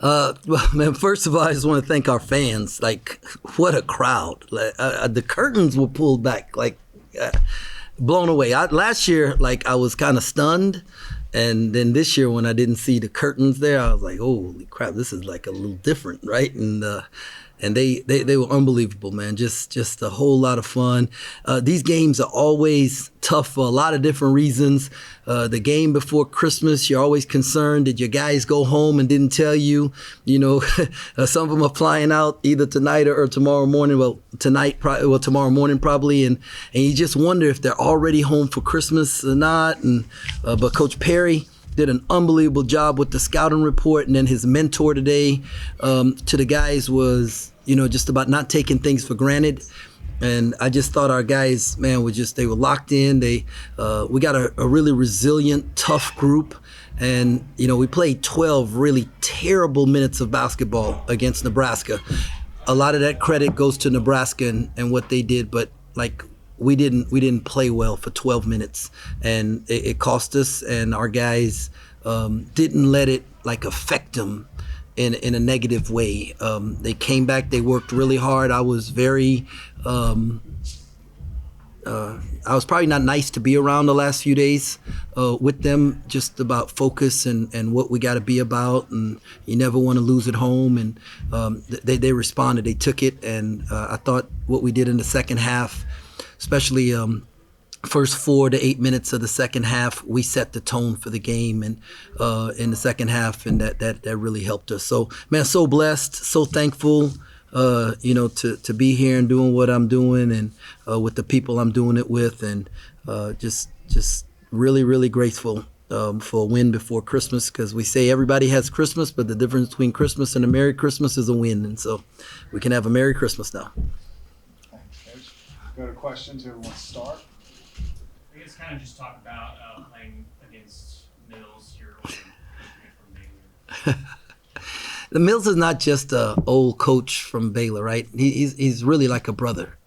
Well, man, first of all, I just want to thank our fans. Like, what a crowd. Like, the curtains were pulled back, like, uh, blown away. Last year, like, I was kind of stunned. And then this year, when I didn't see the curtains there, I was like, holy crap, this is like a little different, right? And they were unbelievable, man. Just a whole lot of fun. These games are always tough for a lot of different reasons. The game before Christmas, you're always concerned, did your guys go home and didn't tell you? You know, some of them are flying out either tonight or tomorrow morning. Well, tomorrow morning probably, and you just wonder if they're already home for Christmas or not. And but Coach Perry did an unbelievable job with the scouting report, and then his mentor today to the guys was, just about not taking things for granted. And I just thought our guys, man, they were locked in. We got a really resilient, tough group. And, we played 12 really terrible minutes of basketball against Nebraska. A lot of that credit goes to Nebraska and what they did, but like, we didn't play well for 12 minutes, and it cost us. And our guys didn't let it like affect them in a negative way. They came back. They worked really hard. I was probably not nice to be around the last few days with them, just about focus and what we got to be about, and you never want to lose at home. And they responded. They took it, and I thought what we did in the second half, especially first 4 to 8 minutes of the second half, we set the tone for the game, and in the second half, and that really helped us. So, man, so blessed, so thankful, to be here and doing what I'm doing, and with the people I'm doing it with, and just really, really grateful for a win before Christmas, because we say everybody has Christmas, but the difference between Christmas and a Merry Christmas is a win, and so we can have a Merry Christmas now. Go to questions. Whoever wants to start. I guess kind of just talk about playing against Mills. You're from Baylor. The Mills is not just an old coach from Baylor, right? He's really like a brother.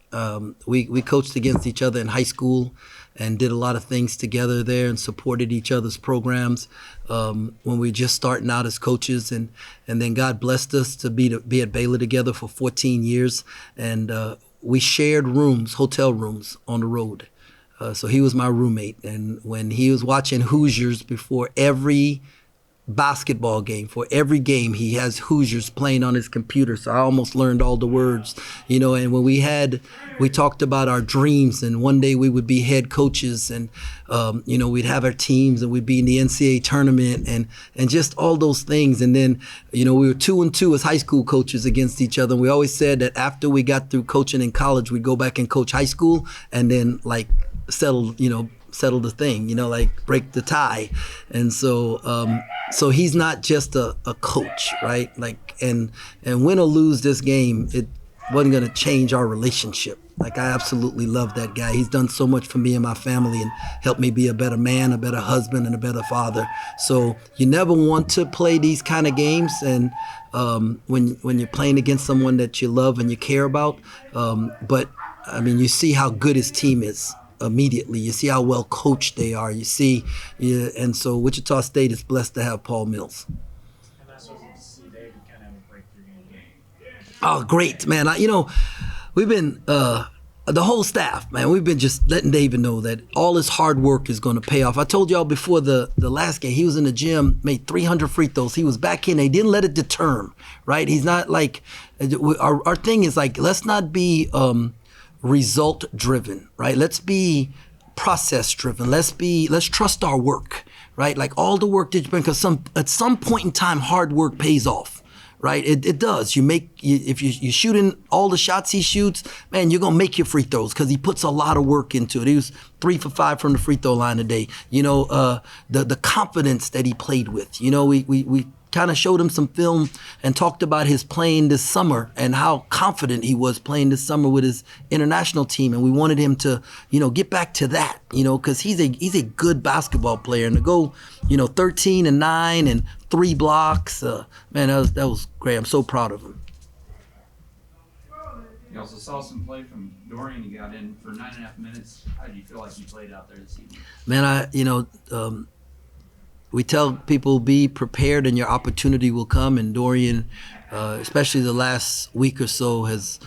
We coached against each other in high school and did a lot of things together there and supported each other's programs when we were just starting out as coaches. And then God blessed us to be at Baylor together for 14 years. And we shared rooms, hotel rooms on the road. So he was my roommate. And when he was watching Hoosiers before every basketball game, for every game, he has Hoosiers playing on his computer. So I almost learned all the words, and when we talked about our dreams, and one day we would be head coaches, and, we'd have our teams, and we'd be in the NCAA tournament, and just all those things. And then, we were 2-2 as high school coaches against each other. And we always said that after we got through coaching in college, we'd go back and coach high school, and then settle the thing, like break the tie. And so he's not just a coach, right? Like, and win or lose this game, it wasn't going to change our relationship. Like, I absolutely love that guy. He's done so much for me and my family and helped me be a better man, a better husband, and a better father. So you never want to play these kind of games, and when you're playing against someone that you love and you care about. But I mean, you see how good his team is. Immediately, you see how well coached they are. And so Wichita State is blessed to have Paul Mills. And that's what to see David kind of have a breakthrough game. Oh, great, man! We've been the whole staff, man. We've been just letting David know that all his hard work is going to pay off. I told y'all before the last game, he was in the gym, made 300 free throws. He was back in. They didn't let it deter him, right? He's not like our thing is like, let's not be result driven, right? Let's be process driven. Let's trust our work, right? Like all the work that you bring, because at some point in time, hard work pays off, right? It does. If you shoot in all the shots he shoots, man, you're gonna make your free throws because he puts a lot of work into it. He was 3 for 5 from the free throw line today. The confidence that he played with. We kind of showed him some film and talked about his playing this summer and how confident he was playing this summer with his international team. And we wanted him to, get back to that, because he's a good basketball player. And to go, 13 and 9 and 3 blocks, man, that was great. I'm so proud of him. You also saw some play from Dorian. You got in for 9.5 minutes. How did you feel like you played out there this evening? Man, we tell people be prepared and your opportunity will come. And Dorian, especially the last week or so, has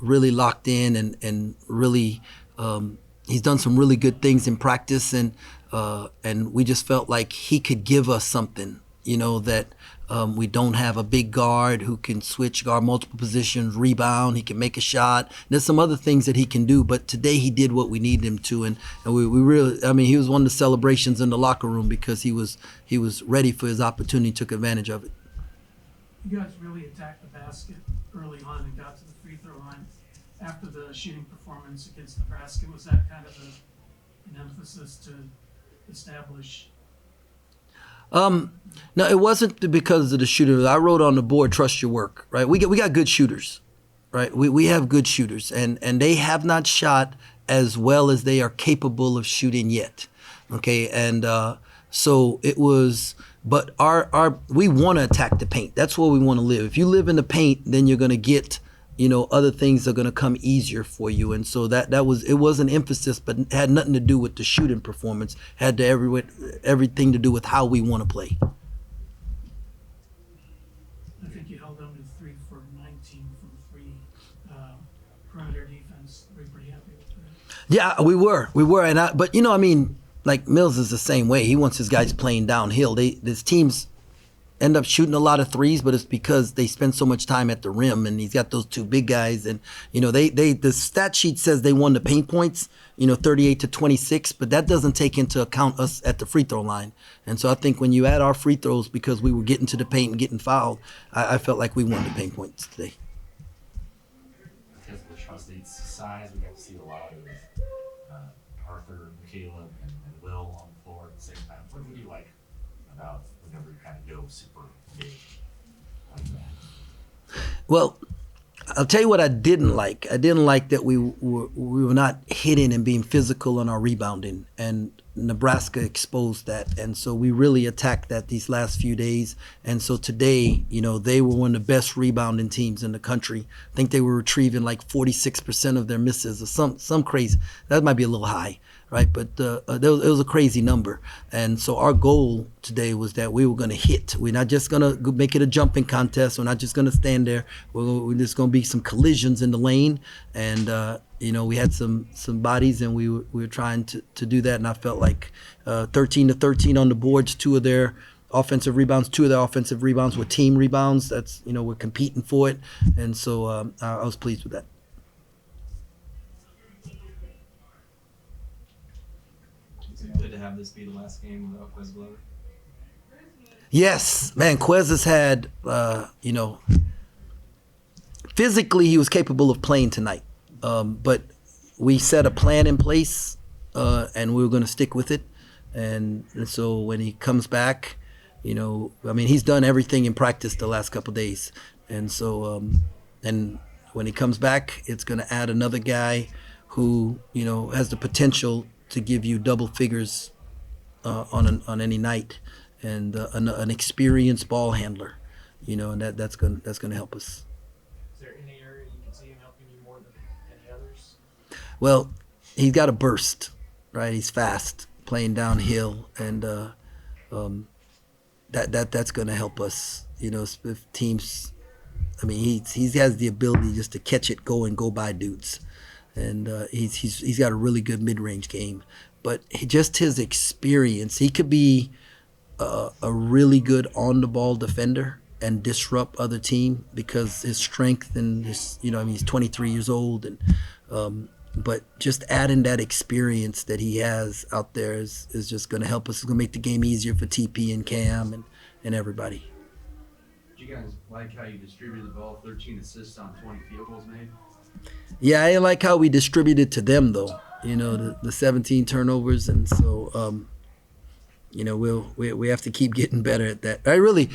really locked in and really he's done some really good things in practice, and we just felt like he could give us something, that we don't have a big guard who can guard multiple positions, rebound. He can make a shot. There's some other things that he can do, but today he did what we needed him to, and we really, he was one of the celebrations in the locker room because he was ready for his opportunity, took advantage of it. You guys really attacked the basket early on and got to the free throw line after the shooting performance against Nebraska. Was that kind of an emphasis to establish? No, it wasn't because of the shooter. I wrote on the board, trust your work, right? We got good shooters, right? We have good shooters, and they have not shot as well as they are capable of shooting yet, okay? And so it was, but we want to attack the paint. That's where we want to live. If you live in the paint, then you're going to get, other things are going to come easier for you. And so it was an emphasis, but it had nothing to do with the shooting performance. It had everything to do with how we want to play. I think you held them to 3 for 19 from 3 perimeter defense. Were you pretty happy with that? Yeah, we were, but like Mills is the same way. He wants his guys playing downhill. His teams end up shooting a lot of threes, but it's because they spend so much time at the rim, and he's got those two big guys. And the stat sheet says they won the paint points, 38-26, but that doesn't take into account us at the free throw line. And so I think when you add our free throws, because we were getting to the paint and getting fouled, I felt like we won the paint points today. Because of Wichita State's size, we got to see a lot of Arthur, Caleb, and Will on the floor at the same time. What do you like about whenever you kind of go super big like that? Well, I'll tell you what I didn't like. I didn't like that we were not hitting and being physical on our rebounding, and Nebraska exposed that. And so we really attacked that these last few days. And so today, they were one of the best rebounding teams in the country. I think they were retrieving like 46% of their misses or some crazy. That might be a little high, right? But it was a crazy number. And so our goal today was that we were going to hit. We're not just going to make it a jumping contest. We're not just going to stand there. We're just going to be some collisions in the lane. And, we had some bodies, and we were trying to do that. And I felt like 13-13 on the boards, 2 of their offensive rebounds were team rebounds. That's, we're competing for it. And so I was pleased with that. Is it good to have this be the last game without Quez Glover? Yes, man, Quez has had, physically he was capable of playing tonight. But we set a plan in place, and we were going to stick with it. And so when he comes back, he's done everything in practice the last couple of days. And so, and when he comes back, it's going to add another guy who, has the potential to give you double figures on any night, and an experienced ball handler, and that's going to help us. Is there any area you can see him helping you more than any others? Well, he's got a burst, right? He's fast, playing downhill, and that's going to help us. If teams, he has the ability just to catch it, go by dudes, and he's got a really good mid-range game. But just his experience, he could be a really good on-the-ball defender and disrupt other team because his strength and his, he's 23 years old, and but just adding that experience that he has out there is just going to help us. It's going to make the game easier for TP and Cam and everybody. Did you guys like how you distributed the ball, 13 assists on 20 field goals made? Yeah, I like how we distributed to them, though. The 17 turnovers, and so we have to keep getting better at that.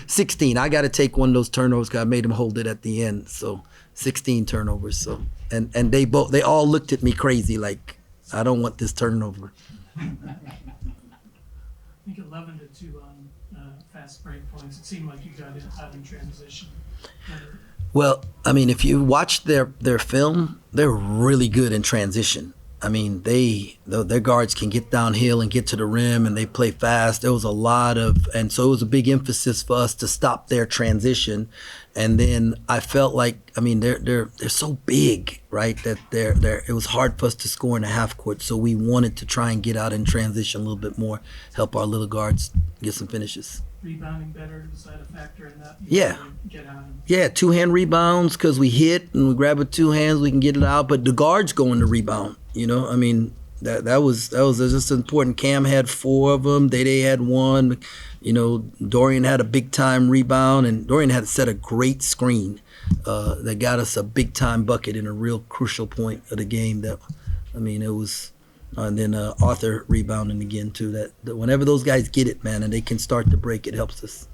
16. I got to take one of those turnovers because I made them hold it at the end. So 16 turnovers. So and they all looked at me crazy like I don't want this turnover. I think 11-2 on fast break points. It seemed like you got it out in transition. Well, if you watch their film, they're really good in transition. I mean, their guards can get downhill and get to the rim, and they play fast. There was a lot of, and so it was a big emphasis for us to stop their transition. And then I felt like, I mean, they're so big, right? That it was hard for us to score in the half court. So we wanted to try and get out in transition a little bit more, help our little guards get some finishes. Rebounding better, was that a factor in that? Yeah. Get out. Yeah, two-hand rebounds because we hit and we grab with two hands, we can get it out. But the guards going to rebound, you know. I mean, that was just important. Cam had 4 of them. They had 1. You know, Dorian had a big-time rebound, and Dorian had set a great screen that got us a big-time bucket in a real crucial point of the game. That, I mean, it was. And then Arthur rebounding again too. That whenever those guys get it, man, and they can start to break, it helps us.